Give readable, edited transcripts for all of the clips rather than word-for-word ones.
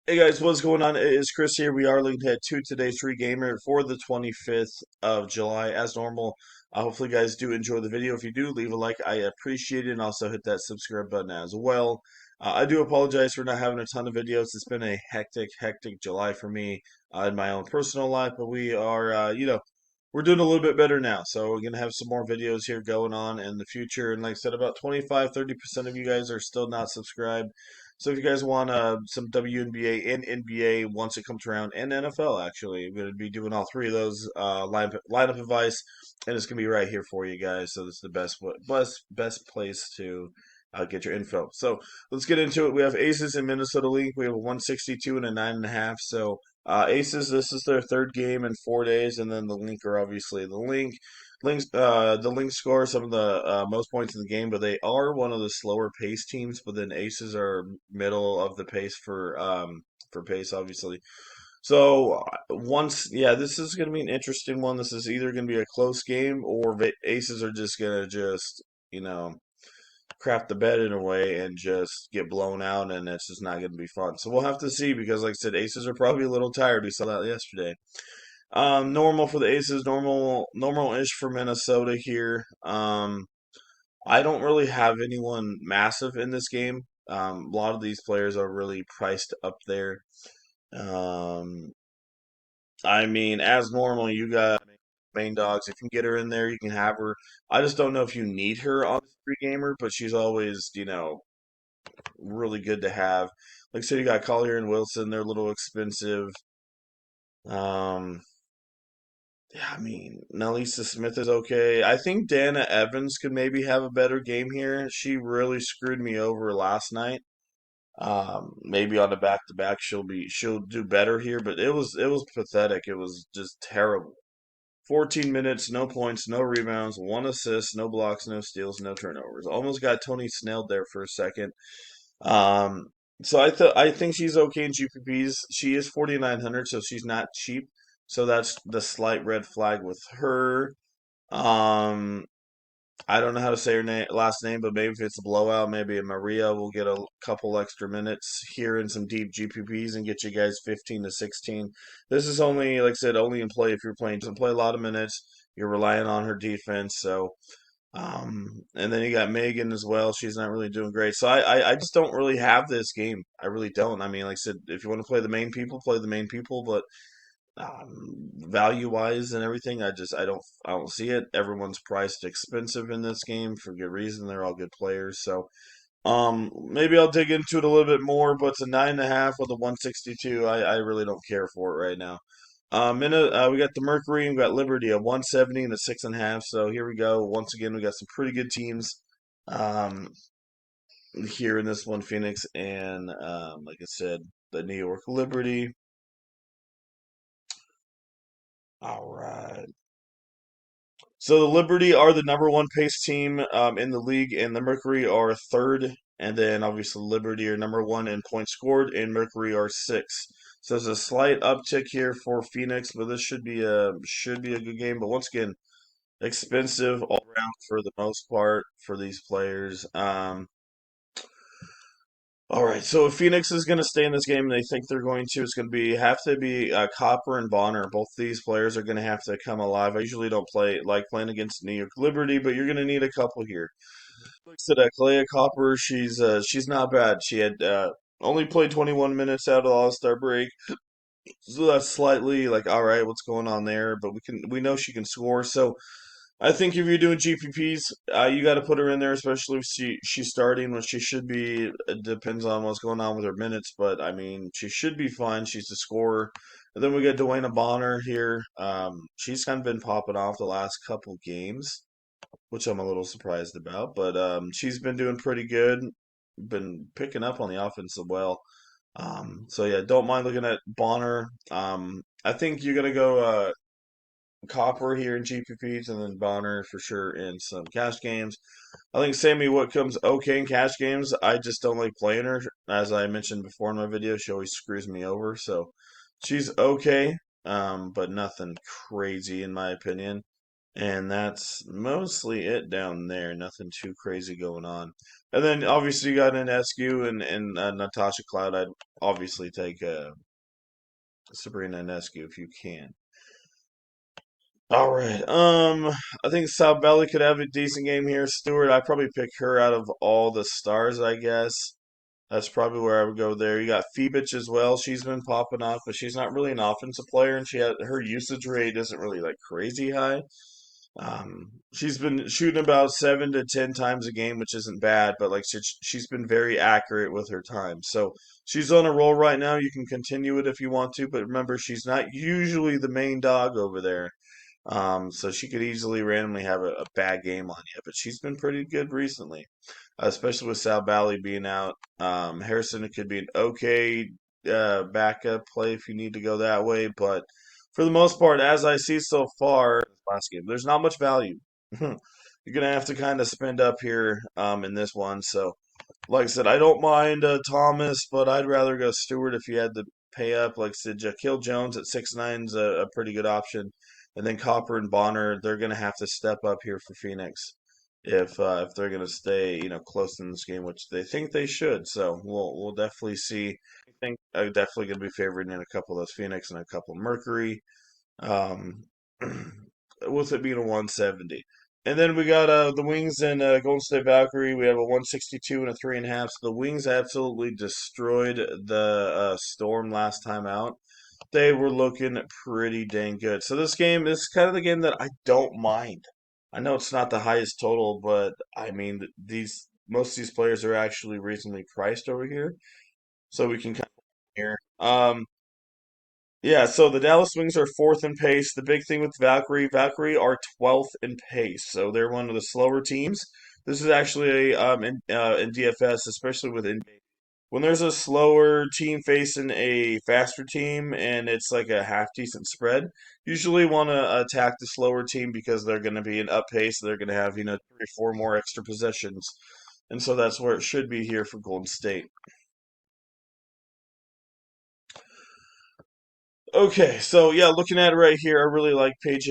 Hey guys, what's going on? It is Chris here. We are linked at to today's free gamer for the 25th of July. As normal, hopefully, you guys do enjoy the video. If you do, leave a like. I appreciate it, and also hit that subscribe button as well. I do apologize for not having a ton of videos. It's been a hectic July for me in my own personal life, but we are, we're doing a little bit better now. So we're gonna have some more videos here going on in the future. And like I said, about 25-30% of you guys are still not subscribed. So if you guys want some WNBA and NBA once it comes around, and NFL actually, we're going to be doing all three of those lineup advice, and it's going to be right here for you guys. So this is the best place to get your info. So let's get into it. We have Aces in Minnesota League. We have a 162 and a 9.5. So Aces, this is their third game in 4 days, and then the Link are obviously the Link. The Lynx score some of the most points in the game, but they are one of the slower pace teams. But then Aces are middle of the pace for pace, obviously. So yeah, this is going to be an interesting one. This is either going to be a close game or Aces are just going to you know crap the bed in a way and just get blown out, and it's just not going to be fun. So we'll have to see because, like I said, Aces are probably a little tired. We saw that yesterday. Normal for the Aces, normal-ish for Minnesota here. I don't really have anyone massive in this game. A lot of these players are really priced up there. Um, I mean, as normal, you got main dogs. If you can get her in there, you can have her. I just don't know if you need her on the free gamer, but she's always, really good to have. Like I said, you got Collier and Wilson. They're a little expensive. Um, Yeah, I mean, Nelisa Smith is okay. I think Dana Evans could maybe have a better game here. She really screwed me over last night. Maybe on the back to back she'll do better here, but it was pathetic. It was just terrible. 14 minutes, no points, no rebounds, one assist, no blocks, no steals, no turnovers. Almost got Tony Snelled there for a second. Um, so I think she's okay in GPPs. She is 4,900, so she's not cheap. So that's the slight red flag with her. Um, I don't know how to say her last name, but maybe if it's a blowout, maybe Maria will get a couple extra minutes here in some deep GPPs and get you guys 15 to 16. This is only, like I said, only in play if you're playing. Doesn't play a lot of minutes. You're relying on her defense, so and then you got Megan as well. She's not really doing great. So I just don't really have this game. I really don't. I mean, like I said, if you want to play the main people, play the main people. But value wise and everything, I don't see it. Everyone's priced expensive in this game for good reason. They're all good players. So maybe I'll dig into it a little bit more. But it's a 9.5 with a 162. I really don't care for it right now. We got the Mercury and we got Liberty, a 170 and a 6.5. So here we go. Once again, we got some pretty good teams um, here in this one, Phoenix, and like I said, the New York Liberty. All right. So the Liberty are the number one pace team in the league, and the Mercury are third. And then obviously Liberty are number one in points scored, and Mercury are six. So there's a slight uptick here for Phoenix, but this should be a good game. But once again, expensive all around for the most part for these players. All right, so if Phoenix is going to stay in this game, and they think they're going to, it's going to have to be Copper and Bonner. Both these players are going to have to come alive. I usually don't playing against New York Liberty, but you're going to need a couple here. Like I said, Clea Copper, she's not bad. She had only played 21 minutes out of the All-Star break, so that's slightly like all right, what's going on there? But we know she can score, so I think if you're doing GPPs, you got to put her in there, especially if she's starting when she should be. It depends on what's going on with her minutes, but I mean, she should be fine. She's a scorer. And then we got Dwayne Bonner here. She's kind of been popping off the last couple games, which I'm a little surprised about, but she's been doing pretty good. Been picking up on the offense as well. So yeah, don't mind looking at Bonner. I think you're gonna go. Copper here in GPPs, and then Bonner for sure in some cash games. I think Sammy Whitcomb's okay in cash games. I just don't like playing her. As I mentioned before in my video, she always screws me over. So she's okay, but nothing crazy in my opinion. And that's mostly it down there. Nothing too crazy going on. And then obviously you got an SQ and Natasha Cloud. I'd obviously take Sabrina Ionescu if you can. All right. I think South Valley could have a decent game here. Stewart, I probably pick her out of all the stars, I guess. That's probably where I would go there. You got Febich as well. She's been popping off, but she's not really an offensive player, and her usage rate isn't really like crazy high. She's been shooting about 7 to 10 times a game, which isn't bad, but like she's been very accurate with her time. So she's on a roll right now. You can continue it if you want to, but remember, she's not usually the main dog over there. So she could easily randomly have a bad game on you, but she's been pretty good recently, especially with Sal Bally being out. Harrison, it could be an okay backup play if you need to go that way, but for the most part, as I see so far, last game, there's not much value. You're gonna have to kind of spend up here in this one. So, like I said, I don't mind Thomas, but I'd rather go Stewart if you had to pay up. Like I said, Jaquil Jones at 6'9" is a pretty good option. And then Copper and Bonner, they're going to have to step up here for Phoenix if they're going to stay, close in this game, which they think they should. So we'll definitely see. I think I'm definitely going to be favored in a couple of those Phoenix and a couple of Mercury. Um, with it being a 170. And then we got the Wings and Golden State Valkyrie. We have a 162 and a 3.5. So the Wings absolutely destroyed the Storm last time out. They were looking pretty dang good. So this game is kind of the game that I don't mind. I know it's not the highest total, but I mean these most of these players are actually reasonably priced over here, so we can kind of here. Yeah, so the Dallas Wings are fourth in pace. The big thing with Valkyrie are 12th in pace, so they're one of the slower teams. This is actually in DFS, especially with when there's a slower team facing a faster team and it's like a half decent spread, usually want to attack the slower team because they're going to be in up pace. They're going to have 3 or 4 more extra possessions, and so that's where it should be here for Golden State. Okay, so yeah, looking at it right here, I really like Paige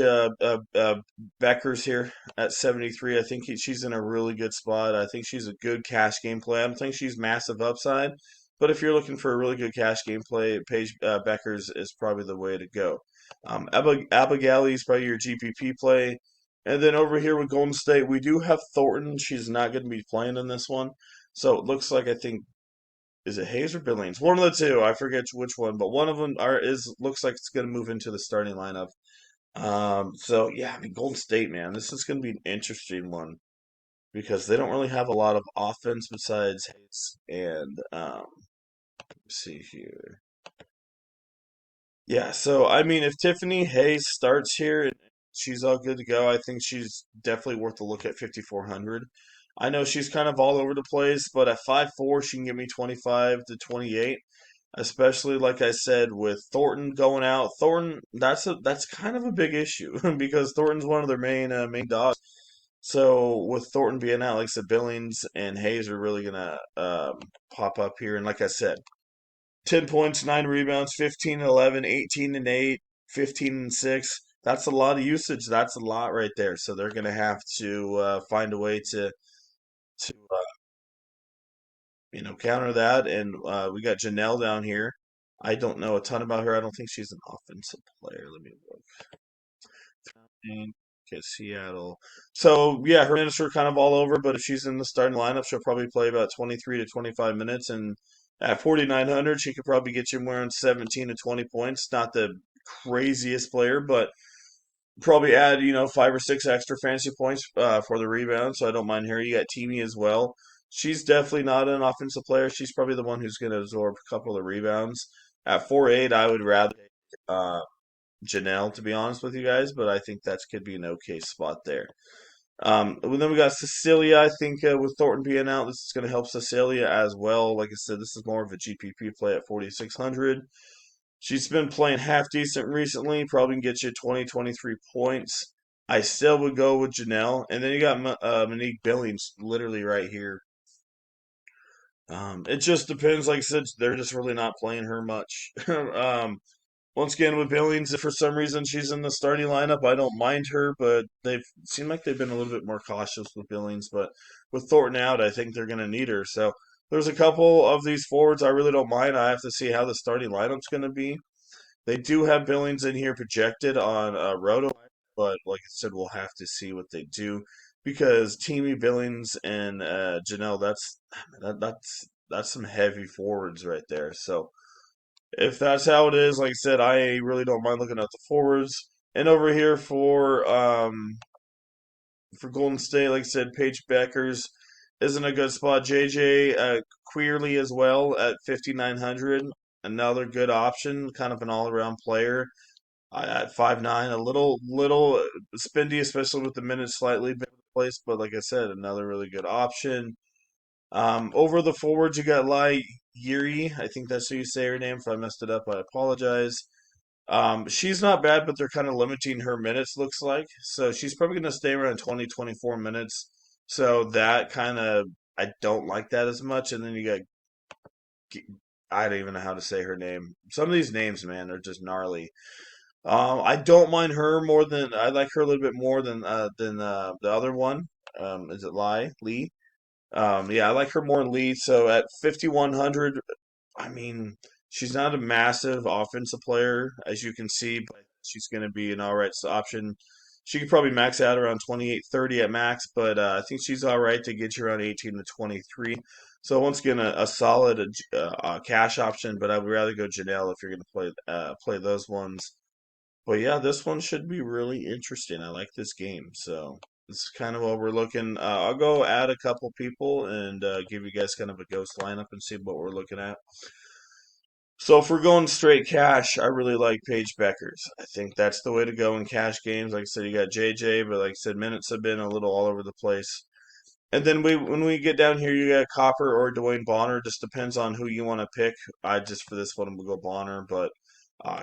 Beckers here at 73. I think she's in a really good spot. I think she's a good cash game play. I don't think she's massive upside, but if you're looking for a really good cash game play, Paige Beckers is probably the way to go. Abigail is probably your GPP play. And then over here with Golden State, we do have Thornton. She's not going to be playing in this one. So it looks like I think is it Hayes or Billings? One of the two. I forget which one, but one of them looks like it's going to move into the starting lineup. So yeah, I mean Golden State, man, this is going to be an interesting one because they don't really have a lot of offense besides Hayes and let's see here. Yeah, so I mean, if Tiffany Hayes starts here and she's all good to go, I think she's definitely worth a look at 5,400. I know she's kind of all over the place, but at 5'4", she can give me 25 to 28. Especially like I said with Thornton going out. Thornton, that's kind of a big issue because Thornton's one of their main dogs. So with Thornton being out, like I said, Billings and Hayes are really gonna pop up here. And like I said, 10 points, 9 rebounds, 15 and 11, 18 and 8, 15 and 6. That's a lot of usage. That's a lot right there. So they're gonna have to find a way to counter that. And we got Janelle down here. I don't know a ton about her. I don't think she's an offensive player. Let me look. Okay, Seattle. So yeah, her minutes are kind of all over, but if she's in the starting lineup, she'll probably play about 23 to 25 minutes. And at 4,900, she could probably get you more than 17 to 20 points. Not the craziest player, but probably add 5 or 6 extra fantasy points for the rebound. So I don't mind her. You got Teamy as well. She's definitely not an offensive player. She's probably the one who's going to absorb a couple of rebounds. At 4'8", I would rather uh, Janelle, to be honest with you guys, but I think that could be an okay spot there. And then we got Cecilia. I think with Thornton being out, this is going to help Cecilia as well. Like I said, this is more of a GPP play at 4,600. She's been playing half decent recently. Probably can get you 20, 23 points. I still would go with Janelle. And then you got Monique Billings literally right here. It just depends. Like I said, they're just really not playing her much. Once again, with Billings, if for some reason she's in the starting lineup, I don't mind her, but they've seemed like they've been a little bit more cautious with Billings. But with Thornton out, I think they're going to need her. So there's a couple of these forwards I really don't mind. I have to see how the starting lineup's going to be. They do have Billings in here projected on Roto, but like I said, we'll have to see what they do because Teamy Billings and Janelle, that's some heavy forwards right there. So if that's how it is, like I said, I really don't mind looking at the forwards. And over here for Golden State, like I said, Paige Beckers isn't a good spot. JJ Queerly as well at 5,900, another good option, kind of an all around player. At 5'9", a little spendy, especially with the minutes slightly been replaced. But like I said, another really good option. Over the forwards, you got Lai Yiri. I think that's how you say her name. If I messed it up, I apologize. She's not bad, but they're kind of limiting her minutes, looks like. So she's probably going to stay around 20, 24 minutes. So that kind of, I don't like that as much. And then you got, I don't even know how to say her name. Some of these names, man, are just gnarly. I don't mind her more than, I like her a little bit more than the other one. Is it Lee? Yeah, I like her more than Lee. So at 5,100, I mean, she's not a massive offensive player, as you can see, but she's going to be an all right option. She could probably max out around 28, 30 at max, but I think she's all right to get you around 18 to 23. So once again, a solid cash option, but I would rather go Janelle if you're going to play those ones. But yeah, this one should be really interesting. I like this game, so this is kind of what we're looking. I'll go add a couple people and give you guys kind of a ghost lineup and see what we're looking at. So if we're going straight cash, I really like Paige Beckers. I think that's the way to go in cash games. Like I said, you got JJ, but like I said, minutes have been a little all over the place. And then when we get down here, you got Copper or Dwayne Bonner. Just depends on who you want to pick. I just for this one, I'm gonna go Bonner, but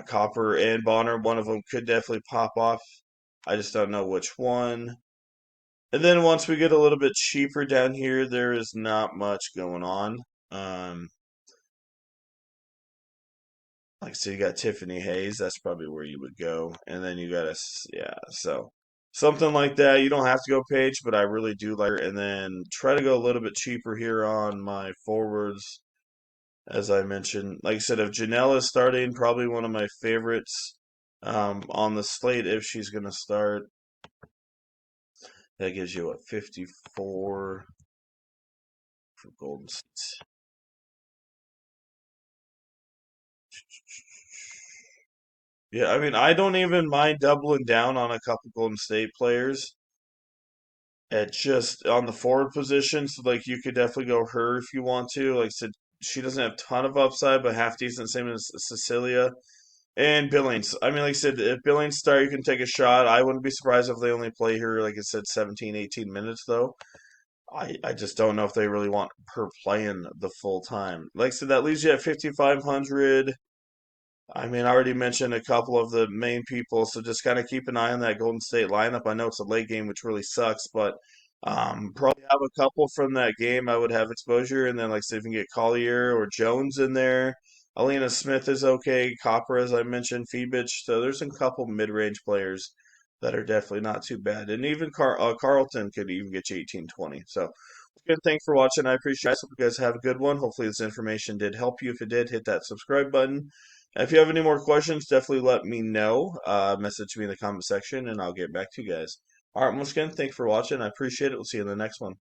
Copper and Bonner, one of them could definitely pop off. I just don't know which one. And then once we get a little bit cheaper down here, there is not much going on. Um, like I said, you got Tiffany Hayes. That's probably where you would go. And then you got yeah. So something like that. You don't have to go Page, but I really do like her. And then try to go a little bit cheaper here on my forwards, as I mentioned. Like I said, if Janelle is starting, probably one of my favorites on the slate if she's going to start. That gives you, what, 54 for Golden State. Yeah, I mean, I don't even mind doubling down on a couple Golden State players at just on the forward position. So, like, you could definitely go her if you want to. Like I said, she doesn't have a ton of upside, but half decent, same as Cecilia. And Billings. I mean, like I said, if Billings start, you can take a shot. I wouldn't be surprised if they only play her, like I said, 17, 18 minutes, though. I just don't know if they really want her playing the full time. Like I said, that leaves you at 5,500. I mean, I already mentioned a couple of the main people, so just kind of keep an eye on that Golden State lineup. I know it's a late game, which really sucks, but probably have a couple from that game I would have exposure. And then, like, say, if you can get Collier or Jones in there. Alina Smith is okay. Copper, as I mentioned, Phoebich. So there's a couple mid-range players that are definitely not too bad. And even Carlton could even get you 18-20. So good. Thanks for watching. I appreciate it. Hope you guys have a good one. Hopefully this information did help you. If it did, hit that subscribe button. If you have any more questions, definitely let me know. Message me in the comment section, and I'll get back to you guys. All right, once again, thanks for watching. I appreciate it. We'll see you in the next one.